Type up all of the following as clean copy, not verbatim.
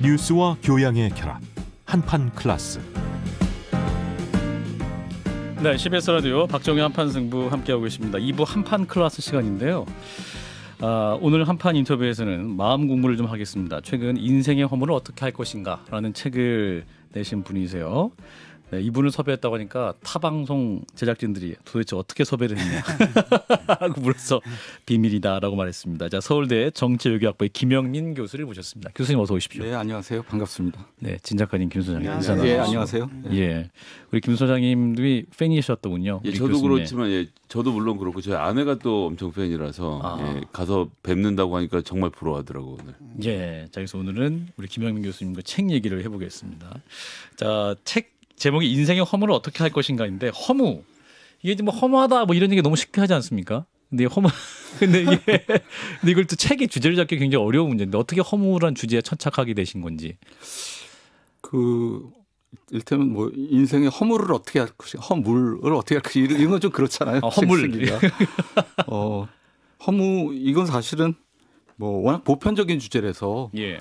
뉴스와 교양의 결합 한판 클래스. 네, CBS 라디오 박정희 한판 승부 함께하고 계십니다. 2부 한판 클래스 시간인데요. 오늘 한판 인터뷰에서는 마음 공부를 좀 하겠습니다. 최근 인생의 허물을 어떻게 할 것인가 라는 책을 내신 분이세요. 네, 이분을 섭외했다고 하니까 타방송 제작진들이 도대체 어떻게 섭외를 했냐 하고 물어서 비밀이다라고 말했습니다. 자, 서울대 정치외교학부의 김영민 교수를 모셨습니다. 교수님 어서 오십시오. 네, 안녕하세요. 반갑습니다. 네, 진 작가님, 김 소장님. 네, 안녕하세요. 예, 우리 김 소장님들이 팬이셨더군요. 예, 저도 교수님의. 그렇지만 예, 저도 물론 그렇고 저희 아내가 또 엄청 팬이라서 예, 가서 뵙는다고 하니까 정말 부러워하더라고요. 오늘. 예, 자, 그래서 오늘은 우리 김영민 교수님과 책 얘기를 해보겠습니다. 자, 책 제목이 인생의 허물을 어떻게 할 것인가인데, 허무, 이게 뭐 허무하다 뭐 이런 얘기 너무 쉽게 하지 않습니까? 근데 근데 이걸 또 책의 주제를 잡기 굉장히 어려운 문제인데 어떻게 허무란 주제에 천착하게 되신 건지. 일테면 뭐 인생의 허물을 어떻게 할 것이, 허물을 어떻게 할 것이 이런 건 좀 그렇잖아요. 허물. 허무 이건 사실은 뭐 워낙 보편적인 주제라서 예.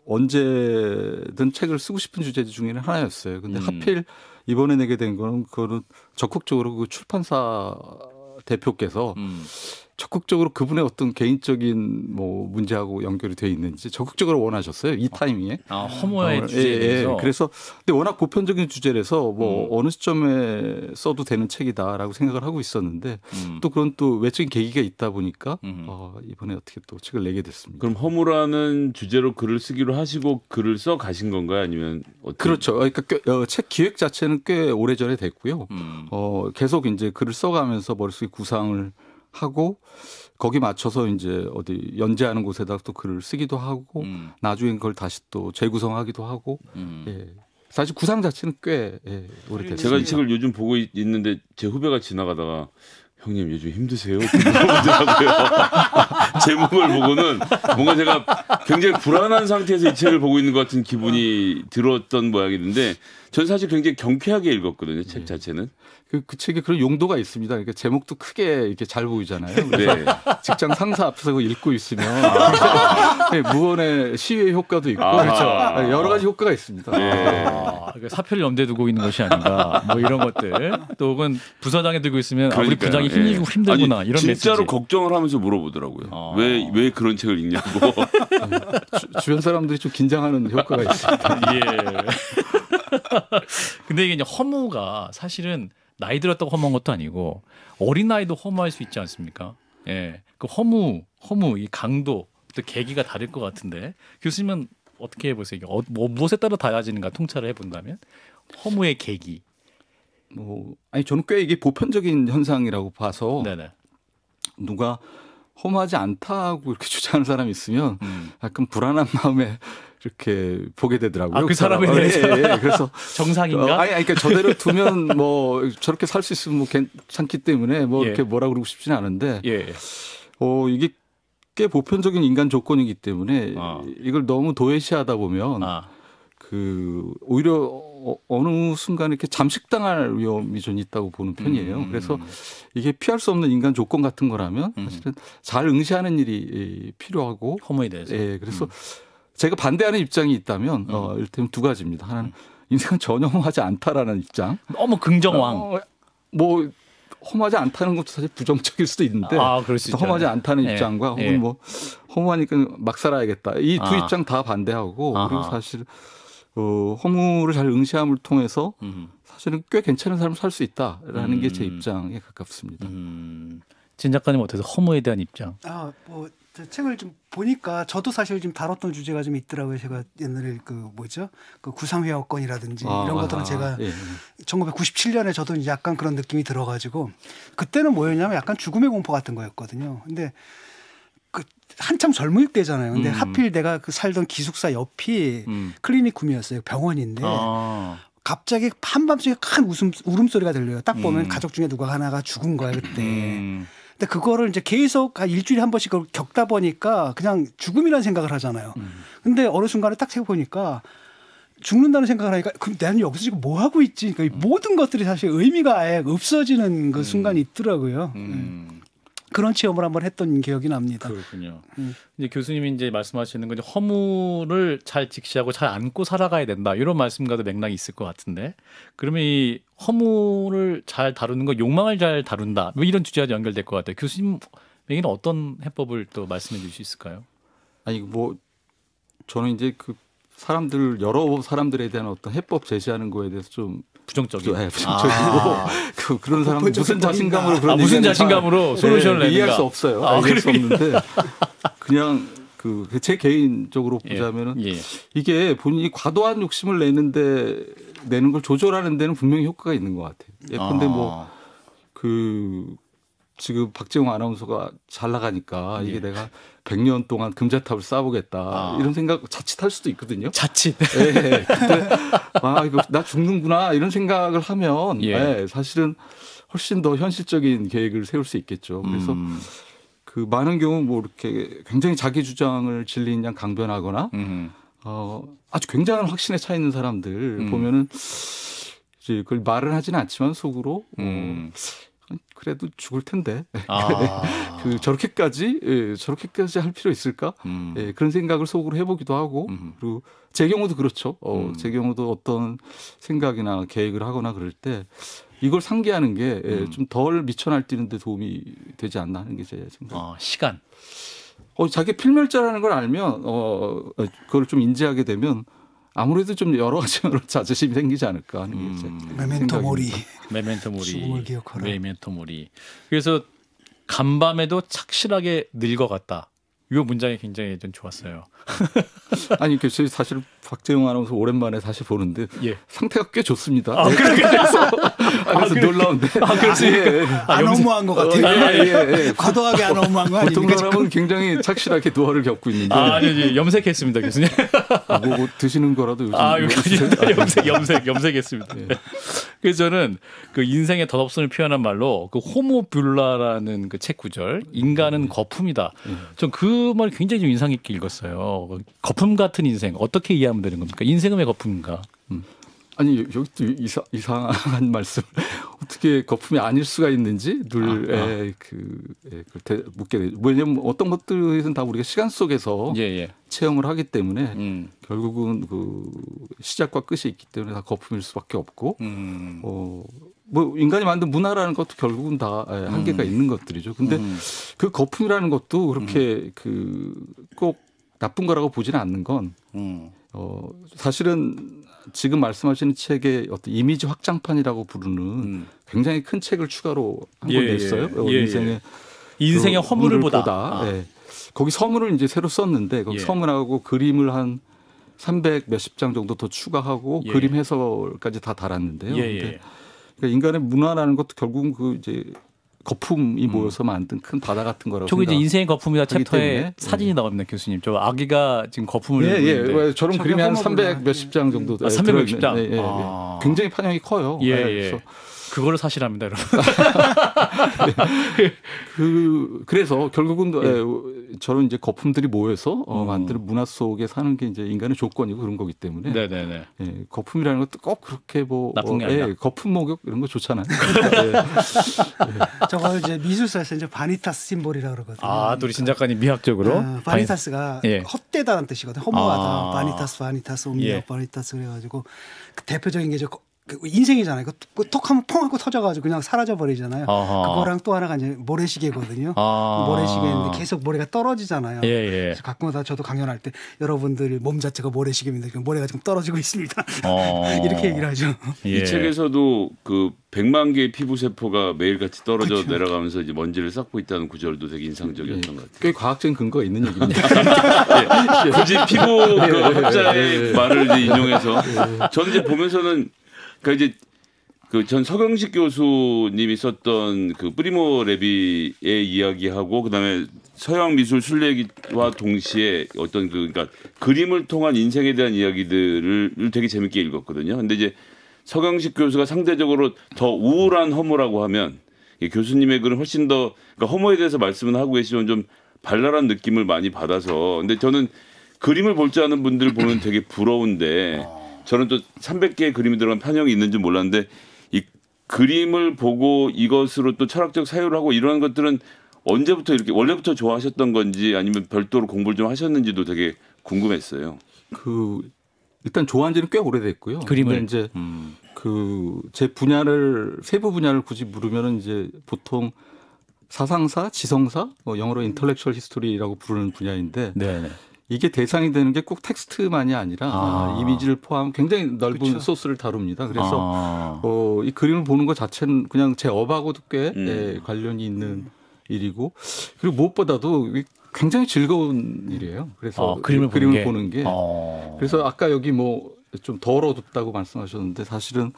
언제든 책을 쓰고 싶은 주제 중에는 하나였어요. 근데 하필 이번에 내게 된 거는 그거는 적극적으로 그 출판사 대표께서 적극적으로 그분의 어떤 개인적인 뭐 문제하고 연결이 돼 있는지 적극적으로 원하셨어요. 이 타이밍에. 허무의 주제에서. 예. 그래서 근데 워낙 보편적인 주제라서 뭐 어느 시점에 써도 되는 책이다라고 생각을 하고 있었는데 또 그런 또 외적인 계기가 있다 보니까 이번에 어떻게 또 책을 내게 됐습니다. 그럼 허무라는 주제로 글을 쓰기로 하시고 글을 써 가신 건가요? 아니면 어떻게? 그렇죠. 그러니까 책 기획 자체는 꽤 오래전에 됐고요. 계속 이제 글을 써가면서 머릿속에 구상을 하고 거기 맞춰서 이제 어디 연재하는 곳에다 또 글을 쓰기도 하고 나중에 그걸 다시 또 재구성하기도 하고 예. 사실 구상 자체는 꽤 오래됐습니다. 제가 이 책을 요즘 보고 있는데 제 후배가 지나가다가 형님 요즘 힘드세요? 물어보더라고요. 제목을 보고는 뭔가 제가 굉장히 불안한 상태에서 이 책을 보고 있는 것 같은 기분이 들었던 모양이던데 저는 사실 굉장히 경쾌하게 읽었거든요. 책 자체는. 그 책에 그런 용도가 있습니다. 그러니까 제목도 크게 이렇게 잘 보이잖아요. 네. 직장 상사 앞에서 그거 읽고 있으면 무언의 시위의 효과도 있고 그렇죠. 여러 가지 효과가 있습니다. 그러니까 사표를 염두에 두고 있는 것이 아닌가 뭐 이런 것들 또 혹은 부서장에 들고 있으면 우리 부장이 힘들구나 이런 진짜로 메시지. 걱정을 하면서 물어보더라고요. 왜 그런 책을 읽냐고. 주변 사람들이 좀 긴장하는 효과가 있습니다. 예. 근데 이게 이제 허무가 사실은 나이 들었다고 허무한 것도 아니고 어린 나이도 허무할 수 있지 않습니까? 예, 그 허무 이 강도 또 계기가 다를 것 같은데 교수님은 어떻게 해보세요? 이게 무엇에 따라 달라지는가 통찰을 해본다면 허무의 계기. 저는 꽤 이게 보편적인 현상이라고 봐서 네네. 누가 허무하지 않다고 이렇게 주장하는 사람이 있으면 약간 불안한 마음에 이렇게 보게 되더라고요. 그 사람에 대해서. 그래서 정상인가? 그러니까 저대로 두면 뭐 저렇게 살 수 있으면 뭐 괜찮기 때문에 뭐 이렇게 뭐라 그러고 싶지는 않은데 이게 꽤 보편적인 인간 조건이기 때문에 이걸 너무 도외시하다 보면 오히려 어느 순간 이렇게 잠식당할 위험이 좀 있다고 보는 편이에요. 그래서 이게 피할 수 없는 인간 조건 같은 거라면 사실은 잘 응시하는 일이 필요하고 허무에 대해서. 그래서 제가 반대하는 입장이 있다면 이를테면 두 가지입니다. 하나는 인생은 전혀 허무하지 않다라는 입장. 너무 긍정왕. 뭐 허무하지 않다는 것도 사실 부정적일 수도 있는데 그럴 수 허무하지 않다는 입장과 혹은 뭐 허무하니까 막 살아야겠다. 이 두 입장 다 반대하고 그리고 사실 허무를 잘 응시함을 통해서 사실은 꽤 괜찮은 삶을 살 수 있다라는 게 제 입장에 가깝습니다. 진 작가님 어때서 허무에 대한 입장? 책을 좀 보니까 저도 사실 좀 다뤘던 주제가 좀 있더라고요. 제가 옛날에 그 구상회원권이라든지 이런 것들은 제가 1997년에 저도 이제 약간 그런 느낌이 들어가지고 그때는 뭐였냐면 약간 죽음의 공포 같은 거였거든요. 근데 한참 젊을 때잖아요. 근데 하필 내가 살던 기숙사 옆이 클리니쿰이었어요. 병원인데 갑자기 한밤중에 큰 울음소리가 들려요. 딱 보면 가족 중에 누가 하나가 죽은 거야 그때. 근데 그거를 이제 계속 일주일에 한 번씩 그걸 겪다 보니까 그냥 죽음이라는 생각을 하잖아요. 근데 어느 순간에 딱 생각해보니까 죽는다는 생각을 하니까 그럼 나는 여기서 지금 뭐 하고 있지? 그러니까 모든 것들이 사실 의미가 아예 없어지는 그 순간이 있더라고요. 그런 체험을 한번 했던 기억이 납니다. 그렇군요. 이제 교수님이 이제 말씀하시는 건 이제 허물을 잘 직시하고 잘 안고 살아가야 된다 이런 말씀과도 맥락이 있을 것 같은데 그러면 이 허물을 잘 다루는 거 욕망을 잘 다룬다 뭐 이런 주제와 연결될 것 같아요. 교수님에게는 어떤 해법을 또 말씀해 주실 수 있을까요? 아니 뭐 저는 이제 그 사람들 여러 사람들에 대한 어떤 해법 제시하는 거에 대해서 좀 부정적이고 그런 사람 무슨 자신감으로 그런 무슨 자신감으로 솔루션을 내는가 이해할 수 없어요. 이해할 수 없는데 그냥 제 개인적으로 보자면은 이게 본인이 과도한 욕심을 내는 걸 조절하는 데는 분명히 효과가 있는 것 같아요. 예컨대 뭐 지금 박재홍 아나운서가 잘 나가니까 이게 내가 100년 동안 금자탑을 쌓아보겠다 이런 생각 자칫할 수도 있거든요. 자칫. 네. 근데 이거 나 죽는구나 이런 생각을 하면 사실은 훨씬 더 현실적인 계획을 세울 수 있겠죠. 그래서 그 많은 경우 뭐 이렇게 굉장히 자기 주장을 진리인 양 강변하거나 아주 굉장한 확신에 차 있는 사람들 보면은 이제 그걸 말은 하지는 않지만 속으로 그래도 죽을 텐데 저렇게까지 할 필요 있을까? 그런 생각을 속으로 해보기도 하고 그리고 제 경우도 그렇죠. 제 경우도 어떤 생각이나 계획을 하거나 그럴 때 이걸 상기하는 게 좀 덜 미쳐 날뛰는 데 도움이 되지 않나 하는 게 제 생각. 시간. 자기 필멸자라는 걸 알면 그걸 좀 인지하게 되면 아무래도 좀 여러 가지로 자존심이 생기지 않을까 하는 게 제 메멘토 모리. 죽음을 기억하라. 메멘토 모리. 그래서 간밤에도 착실하게 늙어갔다. 이 문장이 굉장히 좀 좋았어요. 아니 저희 사실 박재용 아나운서 오랜만에 다시 보는데 상태가 꽤 좋습니다. 그래서 놀라운데. 안 너무한 것 같아요. 과도하게 안 너무한 거 아닙니까? 보통 사람은 굉장히 착실하게 노화를 겪고 있는데. 아니 염색했습니다, 교수님. 뭐 드시는 거라도 요즘 염색했습니다. 그래서 저는 그 인생의 덧없음을 표현한 말로 그 호모뷸라라는 그 책 구절, 인간은 거품이다. 전 그 말 굉장히 좀 인상 깊게 읽었어요. 거품 같은 인생 어떻게 이해하면 되는 겁니까? 인생은 왜 거품인가? 아니 여기도 이상한 말씀. 어떻게 거품이 아닐 수가 있는지 늘 묻게 되죠. 왜냐하면 어떤 것들은 다 우리가 시간 속에서 체험을 하기 때문에 결국은 그 시작과 끝이 있기 때문에 다 거품일 수밖에 없고 뭐 인간이 만든 문화라는 것도 결국은 다 한계가 있는 것들이죠. 근데 그 거품이라는 것도 그렇게 꼭 나쁜 거라고 보지는 않는 건 사실은 지금 말씀하시는 책의 어떤 이미지 확장판이라고 부르는 굉장히 큰 책을 추가로 한 권 냈어요. 인생의 허물을 보다. 거기 서문을 이제 새로 썼는데 거기 서문하고 그림을 한 300 몇십 장 정도 더 추가하고 그림 해설까지 다 달았는데요. 그러니까 인간의 문화라는 것도 결국은 그 이제 거품이 모여서 만든 큰 바다 같은 거라고. 저기 이제 인생의 거품이다 챕터에 사진이 나옵니다, 교수님. 저 아기가 지금 거품을. 저런 그림이 한 300 몇십 장 정도. 300 몇십 장. 굉장히 판형이 커요. 그래서 그거를 사실합니다, 여러분. 그래서 결국은 저런 이제 거품들이 모여서 만드는 문화 속에 사는 게 이제 인간의 조건이고 그런 거기 때문에. 거품이라는 것도 꼭 그렇게 뭐 나쁜 게 아니라. 거품 목욕 이런 거 좋잖아요. 저걸 이제 미술사에서 이제 바니타스 심볼이라고 그러거든요. 우리 신 작가님 미학적으로 바니타스가 헛되다는 뜻이거든요. 허무하다. 바니타스 옴니오 바니타스 그래가지고 그 대표적인 게 인생이잖아요. 톡 하면 펑 하고 터져가지고 그냥 사라져 버리잖아요. 그거랑 또 하나가 이제 모래시계거든요. 모래시계인데 계속 모래가 떨어지잖아요. 그래서 가끔가다 저도 강연할 때 여러분들 몸 자체가 모래시계입니다. 모래가 지금 떨어지고 있습니다. 이렇게 얘기를 하죠. 이 책에서도 그 100만 개의 피부 세포가 매일같이 떨어져 내려가면서 이제 먼지를 쌓고 있다는 구절도 되게 인상적이었던 것 같아요. 꽤 과학적인 근거가 있는 얘기입니다. 굳이 피부 학자의 말을 이제 인용해서 저는 이제 보면서는 그러니까 이제 전 서경식 교수님이 썼던 그 프리모 레비의 이야기하고 그다음에 서양 미술 순례기와 동시에 어떤 그러니까 그림을 통한 인생에 대한 이야기들을 되게 재밌게 읽었거든요. 근데 이제 서경식 교수가 상대적으로 더 우울한 허무라고 하면 교수님의 글은 훨씬 더 그러니까 허무에 대해서 말씀을 하고 계시면 좀 발랄한 느낌을 많이 받아서 근데 저는 그림을 볼 줄 아는 분들 보면 되게 부러운데 저는 또 300개의 그림이 들어간 판형이 있는지 몰랐는데 이 그림을 보고 이것으로 또 철학적 사유를 하고 이런 것들은 언제부터 이렇게 원래부터 좋아하셨던 건지 아니면 별도로 공부를 좀 하셨는지도 되게 궁금했어요. 일단 좋아한 지는 꽤 오래됐고요. 그림을 이제 제 분야를 세부 분야를 굳이 물으면은 이제 보통 사상사, 지성사, 영어로 인텔렉츄얼 히스토리라고 부르는 분야인데 네네. 이게 대상이 되는 게 꼭 텍스트만이 아니라 이미지를 포함 굉장히 넓은 그렇죠. 소스를 다룹니다. 그래서 이 그림을 보는 것 자체는 그냥 제 업하고도 꽤 관련이 있는 일이고 그리고 무엇보다도 굉장히 즐거운 일이에요. 그래서 그림을 보는 게. 그래서 아까 여기 뭐 좀 덜 어둡다고 말씀하셨는데 사실은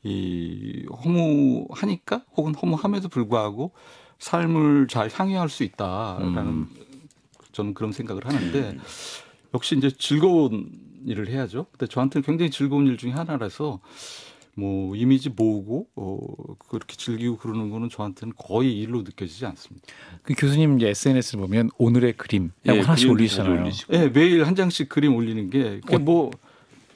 이 허무하니까 혹은 허무함에도 불구하고 삶을 잘 향유할 수 있다라는 저는 그런 생각을 하는데 역시 이제 즐거운 일을 해야죠. 근데 저한테는 굉장히 즐거운 일 중에 하나라서 뭐 이미지 모으고 그렇게 즐기고 그러는 거는 저한테는 거의 일로 느껴지지 않습니다. 그 교수님 이제 SNS를 보면 오늘의 그림 하나씩 올리시잖아요. 네, 매일 한 장씩 그림 올리는 게 그게 뭐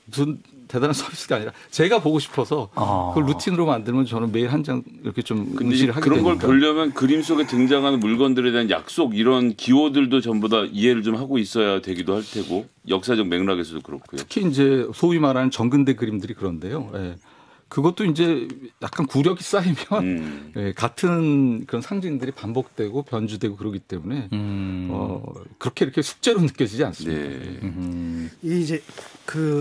무슨 대단한 서비스가 아니라 제가 보고 싶어서 그걸 루틴으로 만들면 저는 매일 한 장 이렇게 좀 응시를 하게 그런 되니까. 걸 보려면 그림 속에 등장하는 물건들에 대한 약속 이런 기호들도 전부 다 이해를 좀 하고 있어야 되기도 할 테고 역사적 맥락에서도 그렇고요. 특히 이제 소위 말하는 정근대 그림들이 그런데요. 예. 그것도 이제 약간 구력이 쌓이면 예, 같은 그런 상징들이 반복되고 변주되고 그러기 때문에 그렇게 이렇게 숙제로 느껴지지 않습니다. 네. 이제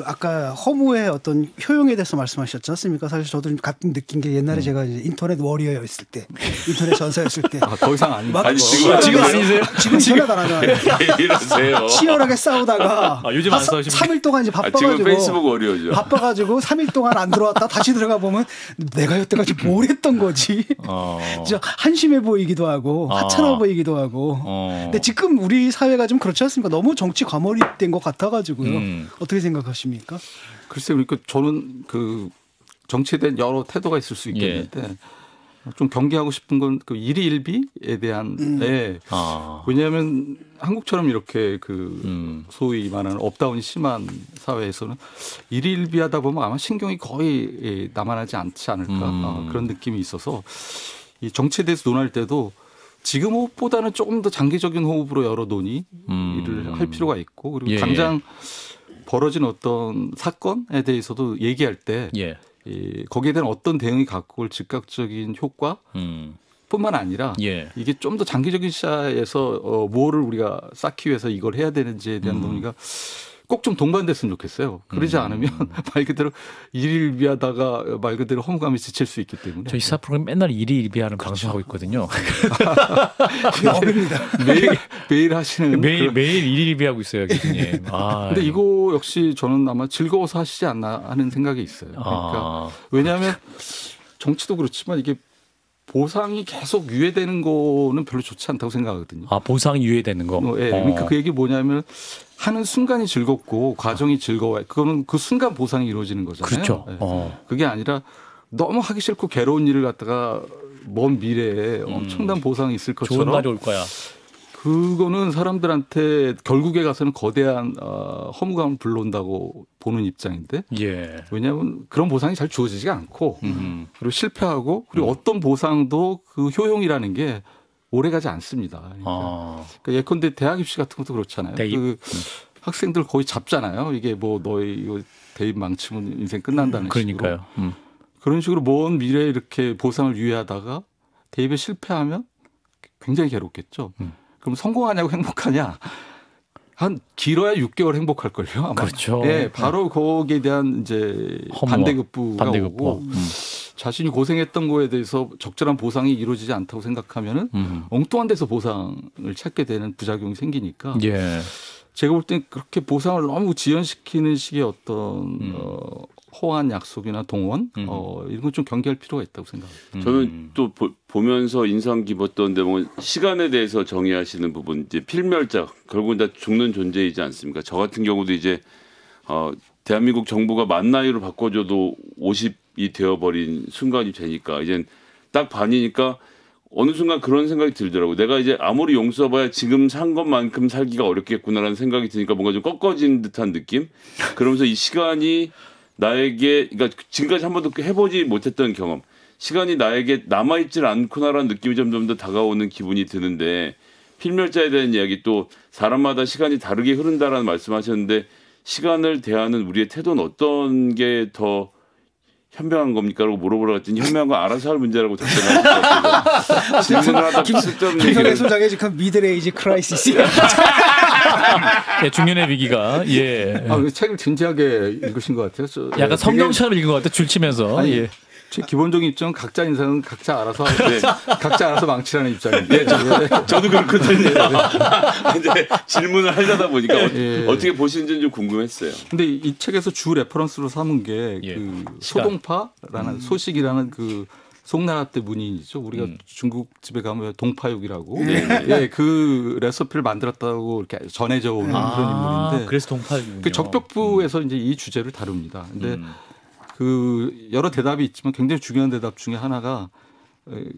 아까 허무의 어떤 효용에 대해서 말씀하셨지 않습니까? 사실 저도 같은 느낀 게 옛날에 제가 이제 인터넷 워리어였을 때, 인터넷 전사였을 때. 더 이상 아니고. 아니 지금 아니세요? 지금 인터넷 안 하잖아요. 이러세요. 치열하게 싸우다가 요즘 안 싸우십니까? 3일 동안 이제 바빠가지고 지금 페이스북 워리어죠. 바빠가지고 3일 동안 안 들어왔다 다시 들어가 보면 내가 여태까지 뭘 했던 거지. 진짜 한심해 보이기도 하고 하찮아 보이기도 하고. 근데 지금 우리 사회가 좀 그렇지 않습니까? 너무 정치 과몰입된 것 같아가지고요. 어떻게 생각하십니까? 글쎄요, 그러니까 저는 정치에 대한 여러 태도가 있을 수 있겠는데 좀 경계하고 싶은 건 그 일희일비에 대한 왜냐하면 한국처럼 이렇게 소위 말하는 업다운이 심한 사회에서는 일희일비하다 보면 아마 신경이 거의 남아나지 않지 않을까 그런 느낌이 있어서 이 정치에 대해서 논할 때도 지금 호흡보다는 조금 더 장기적인 호흡으로 여러 논의를 할 필요가 있고 그리고 당장 벌어진 어떤 사건에 대해서도 얘기할 때 거기에 대한 어떤 대응이 갖고 올 즉각적인 효과 뿐만 아니라 이게 좀 더 장기적인 시야에서 뭐를 우리가 쌓기 위해서 이걸 해야 되는지에 대한 논의가 꼭 좀 동반됐으면 좋겠어요. 그러지 않으면 말 그대로 일일비하다가 말 그대로 허무감에 지칠 수 있기 때문에. 저희 시사 프로그램 맨날 일일비하는 방송하고 있거든요. 그게 업입니다. 매일 하시는. 매일 일일비하고 있어요, 교수님. 근데 이거 역시 저는 아마 즐거워서 하시지 않나 하는 생각이 있어요. 그러니까 왜냐하면 정치도 그렇지만 이게 보상이 계속 유예되는 거는 별로 좋지 않다고 생각하거든요. 보상이 유예되는 거? 그러니까 그 얘기 뭐냐면 하는 순간이 즐겁고 과정이 즐거워요. 그거는 그 순간 보상이 이루어지는 거잖아요. 그렇죠. 그게 아니라 너무 하기 싫고 괴로운 일을 갖다가 먼 미래에 엄청난 보상이 있을 것처럼 좋은 날이 올 거야. 그거는 사람들한테 결국에 가서는 거대한 허무감을 불러온다고 보는 입장인데 왜냐하면 그런 보상이 잘 주어지지가 않고 그리고 실패하고 그리고 어떤 보상도 그 효용이라는 게 오래가지 않습니다. 그러니까 예컨대 대학 입시 같은 것도 그렇잖아요. 학생들 거의 잡잖아요. 이게 뭐 너희 이거 대입 망치면 인생 끝난다는 그러니까요. 식으로. 그런 식으로 먼 미래에 이렇게 보상을 유예하다가 대입에 실패하면 굉장히 괴롭겠죠. 그럼 성공하냐고 행복하냐? 한 길어야 6개월 행복할걸요. 아마. 그렇죠. 바로 거기에 대한 이제 반대급부가 오고 자신이 고생했던 거에 대해서 적절한 보상이 이루어지지 않다고 생각하면은 엉뚱한 데서 보상을 찾게 되는 부작용이 생기니까 제가 볼 땐 그렇게 보상을 너무 지연시키는 식의 어떤 허한 약속이나 동원 이런 건 좀 경계할 필요가 있다고 생각합니다. 저는 또 보면서 인상 깊었던 대목은 시간에 대해서 정의하시는 부분 이제 필멸작 결국은 다 죽는 존재이지 않습니까? 저 같은 경우도 이제 대한민국 정부가 만 나이로 바꿔줘도 50이 되어버린 순간이 되니까 이젠 딱 반이니까 어느 순간 그런 생각이 들더라고요. 내가 이제 아무리 용서봐야 지금 산 것만큼 살기가 어렵겠구나라는 생각이 드니까 뭔가 좀 꺾어진 듯한 느낌? 그러면서 이 시간이 나에게 그러니까 지금까지 한 번도 해보지 못했던 경험 시간이 나에게 남아있질 않구나라는 느낌이 점점 더 다가오는 기분이 드는데 필멸자에 대한 이야기 또 사람마다 시간이 다르게 흐른다라는 말씀하셨는데 시간을 대하는 우리의 태도는 어떤 게 더 현명한 겁니까? 라고 물어보러 갔더니 현명한 건 알아서 할 문제라고 답변하는 것 같아서 질문을 하다 쓸데없는 김선혜 소장의 지금 미드레이지 크라이시스. 예, 중년의 위기가 예. 책을 진지하게 읽으신 것 같아요. 약간 성경처럼 읽은 것 같아요. 줄치면서. 아니, 예. 제 기본적인 입장은 각자 인생은 각자 알아서 각자 알아서 망치라는 입장인데 저도 그렇거든요. 이제 질문을 하려다 보니까 어떻게 보시는지 좀 궁금했어요. 근데 이 책에서 주 레퍼런스로 삼은 게 그 소동파라는 소식이라는 그 송나라 때 문인이죠. 우리가 중국집에 가면 동파육이라고 그 레시피를 만들었다고 이렇게 전해져 오는 그런 인물인데 그래서 동파육이군요. 그 적벽부에서 이제 이 주제를 다룹니다. 근데 그 여러 대답이 있지만 굉장히 중요한 대답 중에 하나가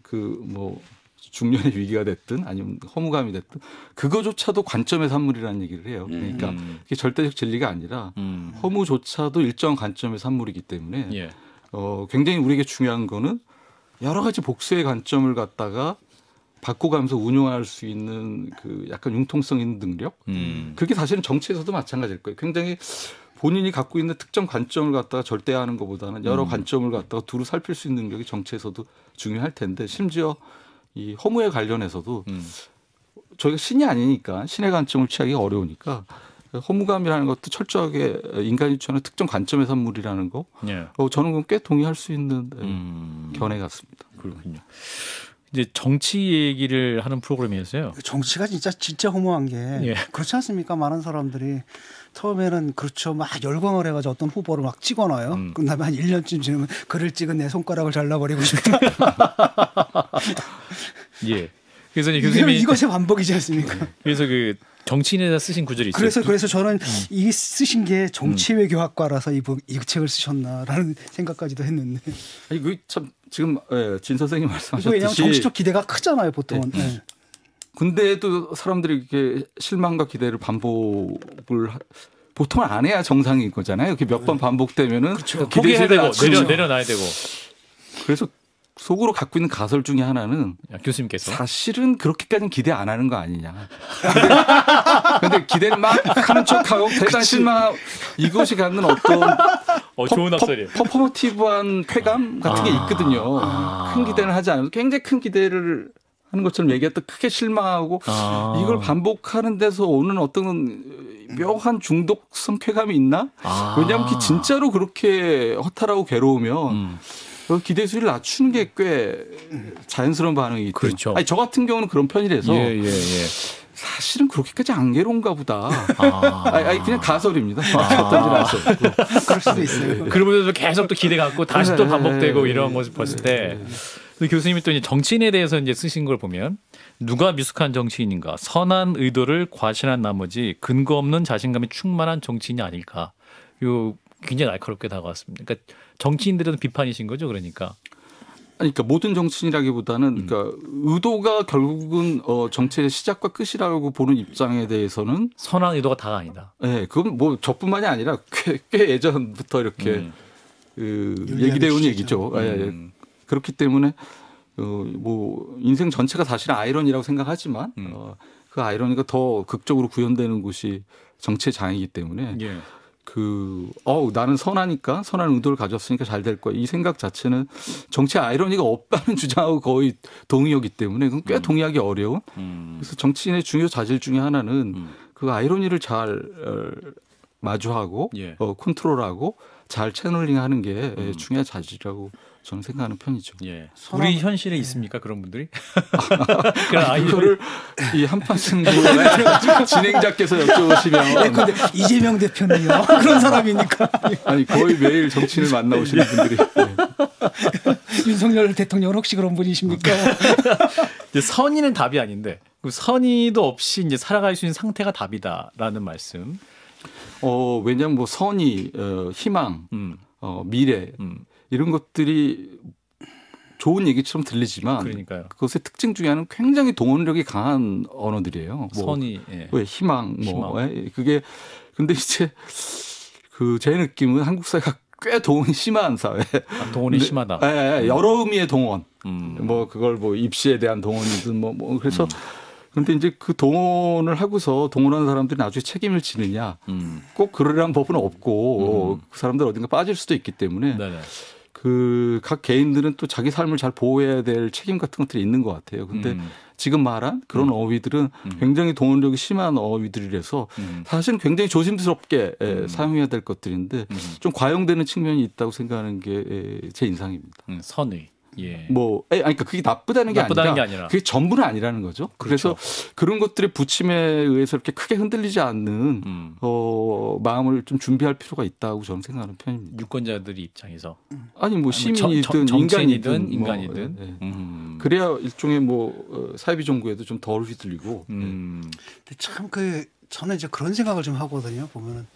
그 뭐 중년의 위기가 됐든 아니면 허무감이 됐든 그거조차도 관점의 산물이라는 얘기를 해요. 그러니까 그게 절대적 진리가 아니라 허무조차도 일정 관점의 산물이기 때문에 굉장히 우리에게 중요한 거는 여러 가지 복수의 관점을 갖다가 바꿔가면서 운용할 수 있는 그 약간 융통성 있는 능력. 그게 사실은 정치에서도 마찬가지일 거예요. 굉장히 본인이 갖고 있는 특정 관점을 갖다가 절대화하는 것보다는 여러 관점을 갖다가 두루 살필 수 있는 능력이 정치에서도 중요할 텐데 심지어 이 허무에 관련해서도 저희가 신이 아니니까 신의 관점을 취하기가 어려우니까 허무감이라는 것도 철저하게 인간이 취하는 특정 관점의 산물이라는 거 저는 꽤 동의할 수 있는 견해 같습니다. 그렇군요. 이제 정치 얘기를 하는 프로그램이었어요. 정치가 진짜 허무한 게 그렇지 않습니까? 많은 사람들이 처음에는 그렇죠. 막 열광을 해가지고 어떤 후보를 막 찍어놔요. 그다음에 한 1년쯤 지나면 그를 찍은 내 손가락을 잘라버리고 싶다. 예. 그래서 이제 교수님이 이것의 반복이지 않습니까? 그래서 그 정치인에다 쓰신 구절이 있어요. 그래서 저는 이 쓰신 게 정치외교학과라서 이 책을 쓰셨나라는 생각까지도 했는데. 아니 그 참 지금 진 선생님 말씀하셨듯이 왜냐하면 정치적 기대가 크잖아요, 보통은. 근데도 사람들이 이렇게 실망과 기대를 반복을 보통 안 해야 정상인 거잖아요. 몇 번 반복되면은 포기해야 되고 내려놔야 되고. 그래서 속으로 갖고 있는 가설 중에 하나는 교수님께서 사실은 그렇게까지는 기대 안 하는 거 아니냐. 근데 기대를 막 하는 척하고 대단히 실망 이것이 갖는 어떤 좋은 학설이에요. 퍼포머티브한 쾌감 같은 게 있거든요. 큰 기대는 하지 않아도 굉장히 큰 기대를 하는 것처럼 얘기했다 크게 실망하고 이걸 반복하는 데서 오는 어떤 묘한 중독성 쾌감이 있나? 왜냐하면 진짜로 그렇게 허탈하고 괴로우면 기대 수위를 낮추는 게 꽤 자연스러운 반응이기 때문에. 그렇죠. 아니, 저 같은 경우는 그런 편이라서 사실은 그렇게까지 안 괴로운가 보다. 아니, 그냥 가설입니다. 그럴 수도 있어요. 그러면서 계속 또 기대 갖고 다시 또 반복되고 이런 모습 봤을 때 교수님이 또 이제 정치인에 대해서 이제 쓰신 걸 보면 누가 미숙한 정치인인가, 선한 의도를 과신한 나머지 근거 없는 자신감이 충만한 정치인이 아닐까. 요 굉장히 날카롭게 다가왔습니다. 그러니까 정치인들은 비판이신 거죠, 그러니까. 그러니까 모든 정치인이라기보다는 그러니까 의도가 결국은 정치의 시작과 끝이라고 보는 입장에 대해서는 선한 의도가 다가 아니다. 네, 그건 뭐 저뿐만이 아니라 꽤 예전부터 이렇게 얘기되어 온 얘기죠. 그렇기 때문에 뭐 인생 전체가 사실은 아이러니라고 생각하지만 그 아이러니가 더 극적으로 구현되는 곳이 정치의 장이기 때문에. 나는 선하니까 선한 의도를 가졌으니까 잘 될 거야. 이 생각 자체는 정치의 아이러니가 없다는 주장하고 거의 동의하기 때문에 그건 꽤 동의하기 어려운. 그래서 정치인의 중요 자질 중에 하나는 그 아이러니를 잘 마주하고 컨트롤하고 잘 채널링하는 게 중요한 자질이라고 저는 생각하는 편이죠. 우리 현실에 있습니까 그런 분들이? 이거를 이 한판 승부 진행자께서 여쭤보시면. 근데 이재명 대표는요 그런 사람이니까. 아니 거의 매일 정치인을 만나오시는 분들이. 윤석열 대통령은 혹시 그런 분이십니까? 선의는 답이 아닌데 선의도 없이 이제 살아갈 수 있는 상태가 답이다라는 말씀. 왜냐하면 뭐 선의, 희망, 미래. 이런 것들이 좋은 얘기처럼 들리지만 그러니까요. 그것의 특징 중에 하나는 굉장히 동원력이 강한 언어들이에요. 선의, 희망, 그게 근데 이제 제 느낌은 한국 사회가 꽤 동원이 심한 사회. 동원이 심하다. 네, 여러 의미의 동원. 뭐 그걸 뭐 입시에 대한 동원이든 뭐 그래서 그런데 이제 그 동원을 하고서 동원하는 사람들이 나중에 책임을 지느냐. 꼭 그러려는 법은 없고 그 사람들 어딘가 빠질 수도 있기 때문에 그 각 개인들은 또 자기 삶을 잘 보호해야 될 책임 같은 것들이 있는 것 같아요. 근데 지금 말한 그런 어휘들은 굉장히 동원력이 심한 어휘들이라서 사실은 굉장히 조심스럽게 사용해야 될 것들인데 좀 과용되는 측면이 있다고 생각하는 게 제 인상입니다. 선의. 예. 뭐, 그러니까 그게 나쁘다는 게 아니라 그게 전부는 아니라는 거죠. 그래서 그런 것들의 부침에 의해서 이렇게 크게 흔들리지 않는 마음을 좀 준비할 필요가 있다고 저는 생각하는 편입니다. 유권자들의 입장에서 아니 뭐 시민이든 인간이든 뭐, 그래야 일종의 뭐 사이비 정부에도 좀 덜 휘둘리고. 근데 참 저는 이제 그런 생각을 좀 하거든요. 보면은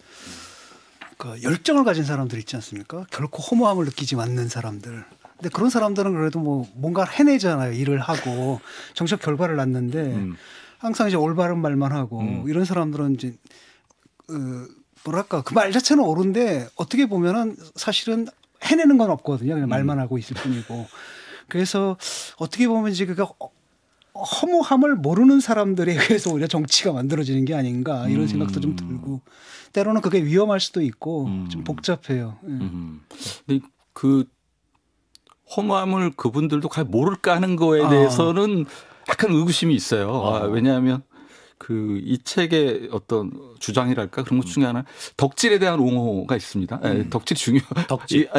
그 열정을 가진 사람들 있지 않습니까? 결코 허무함을 느끼지 않는 사람들. 근데 그런 사람들은 그래도 뭐 뭔가를 해내잖아요. 일을 하고 정책 결과를 낳는데 항상 이제 올바른 말만 하고 이런 사람들은 이제 뭐랄까 그 말 자체는 옳은데 어떻게 보면은 사실은 해내는 건 없거든요. 그냥 말만 하고 있을 뿐이고. 그래서 어떻게 보면 이제 그가 허무함을 모르는 사람들에 의해서 오히려 정치가 만들어지는 게 아닌가 이런 생각도 좀 들고 때로는 그게 위험할 수도 있고 좀 복잡해요. 근데 그 허무함을 그분들도 잘 모를까 하는 거에 대해서는 약간 의구심이 있어요. 왜냐하면 그 이 책의 어떤 주장이랄까 그런 것 중에 하나 덕질에 대한 옹호가 있습니다. 덕질이 덕질.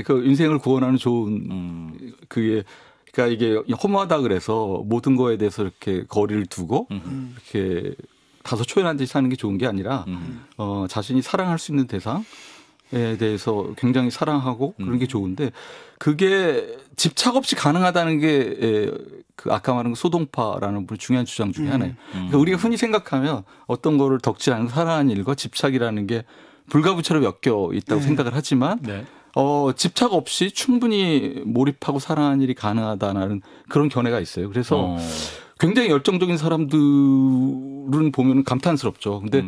그 인생을 구원하는 좋은 그게 그러니까 이게 허무하다 그래서 모든 거에 대해서 이렇게 거리를 두고 이렇게 다소초연한 듯이 사는 게 좋은 게 아니라 자신이 사랑할 수 있는 대상에 대해서 굉장히 사랑하고 그런 게 좋은데 그게 집착 없이 가능하다는 게 그 아까 말한 소동파라는 분의 중요한 주장 중에 하나예요. 그러니까 우리가 흔히 생각하면 어떤 거를 덕질하는 사랑하는 일과 집착이라는 게 불가부처럼 엮여 있다고 생각을 하지만 집착 없이 충분히 몰입하고 사랑하는 일이 가능하다는 그런 견해가 있어요. 그래서 굉장히 열정적인 사람들은 보면 감탄스럽죠. 근데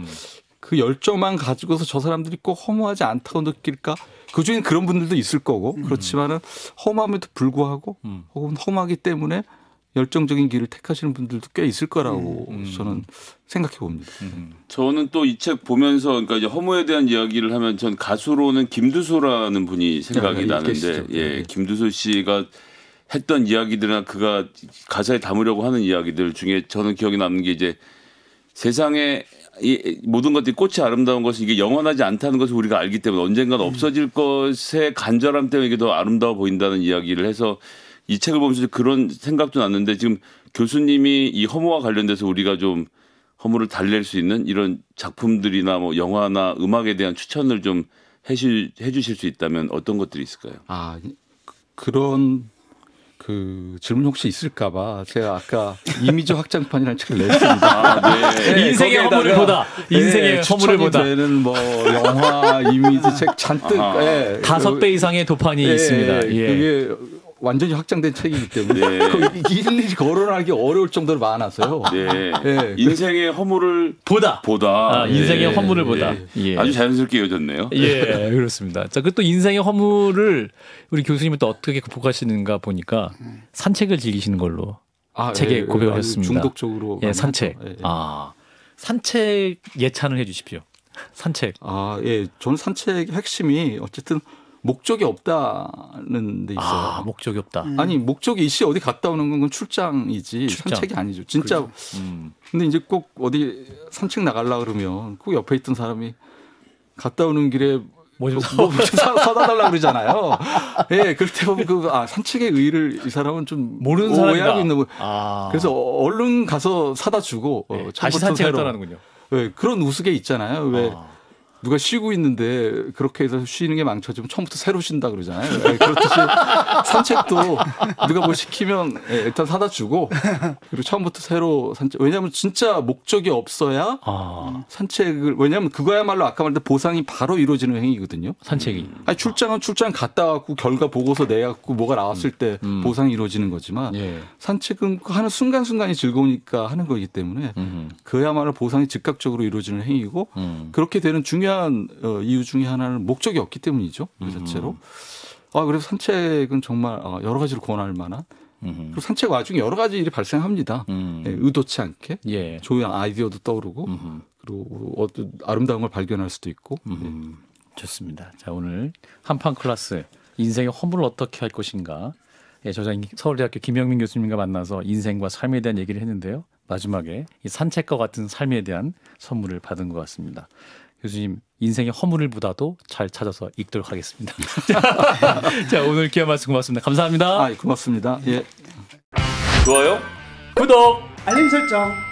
그 열정만 가지고서 저 사람들이 꼭 허무하지 않다고 느낄까? 그중엔 그런 분들도 있을 거고 그렇지만은 허무함에도 불구하고 혹은 허무하기 때문에 열정적인 길을 택하시는 분들도 꽤 있을 거라고 저는 생각해 봅니다. 저는 또 이 책 보면서 그러니까 이제 허무에 대한 이야기를 하면 전 가수로는 김두소라는 분이 생각이 나는데 김두소 씨가 했던 이야기들이나 그가 가사에 담으려고 하는 이야기들 중에 저는 기억에 남는 게 이제 세상에 이 모든 것들이 꽃이 아름다운 것은 이게 영원하지 않다는 것을 우리가 알기 때문에 언젠간 없어질 것의 간절함 때문에 이게 더 아름다워 보인다는 이야기를 해서 이 책을 보면서 그런 생각도 났는데 지금 교수님이 이 허무와 관련돼서 우리가 좀 허무를 달랠 수 있는 이런 작품들이나 뭐 영화나 음악에 대한 추천을 좀 해주실 수 있다면 어떤 것들이 있을까요? 그런 그 질문 혹시 있을까봐 제가 아까 이미지 확장판이라는 책을 냈습니다. 인생의 허물을 보다. 인생의 허물을 보다. 되는 뭐 영화 이미지 책 잔뜩 5배 이상의 도판이 있습니다. 그게 완전히 확장된 책이기 때문에 일일이 거론하기 어려울 정도로 많아서요. 인생의 허물을 보다. 인생의 허물을 보다. 아주 자연스럽게 이어졌네요. 그렇습니다. 자, 그 또 인생의 허물을 우리 교수님은 또 어떻게 극복하시는가 보니까 산책을 즐기시는 걸로 책에 고백을 했습니다. 중독적으로. 산책. 산책 예찬을 해 주십시오. 산책. 저는 산책의 핵심이 어쨌든 목적이 없다는 데 있어요. 목적이 없다. 아니 목적이 이씨 어디 갔다 오는 건 산책이지 산책이 아니죠. 진짜. 근데 이제 꼭 어디 산책 나가려고 그러면 꼭 옆에 있던 사람이 갔다 오는 길에 뭐 좀 사다 달라고 그러잖아요. 그럴 때 보면 산책의 의의를 이 사람은 좀 모르는 사람이다. 오해하고 있는 그래서 얼른 가서 사다 주고 다시 산책을 떠나는군요. 그런 우스개 있잖아요. 왜 누가 쉬고 있는데 그렇게 해서 쉬는 게 망쳐지면 처음부터 새로 쉰다 그러잖아요. 그렇듯이 산책도 누가 뭐 시키면 일단 사다 주고 그리고 처음부터 새로 산책. 왜냐하면 진짜 목적이 없어야 산책을 왜냐하면 그거야말로 아까 말했던 보상이 바로 이루어지는 행위거든요. 산책이. 출장 갔다 왔고 결과 보고서 내갖고 뭐가 나왔을 때 보상이 이루어지는 거지만 산책은 하는 순간순간이 즐거우니까 하는 거기 때문에 그야말로 보상이 즉각적으로 이루어지는 행위고 그렇게 되는 중요한 중요한 이유 중에 하나는 목적이 없기 때문이죠. 그 자체로. 그래서 산책은 정말 여러 가지로 권할 만한. 그리고 산책 와중에 여러 가지 일이 발생합니다. 의도치 않게. 예. 좋은 아이디어도 떠오르고 그리고 어떤 아름다운 걸 발견할 수도 있고. 좋습니다. 자, 오늘 한판 클래스 인생의 허물을 어떻게 할 것인가. 예, 저자인 서울대학교 김영민 교수님과 만나서 인생과 삶에 대한 얘기를 했는데요. 마지막에 이 산책과 같은 삶에 대한 선물을 받은 것 같습니다. 교수님, 인생의 허물을보다도 잘 찾아서 읽도록 하겠습니다. 자, 오늘 귀한 말씀 고맙습니다. 감사합니다. 고맙습니다. 예. 좋아요, 구독, 알림 설정.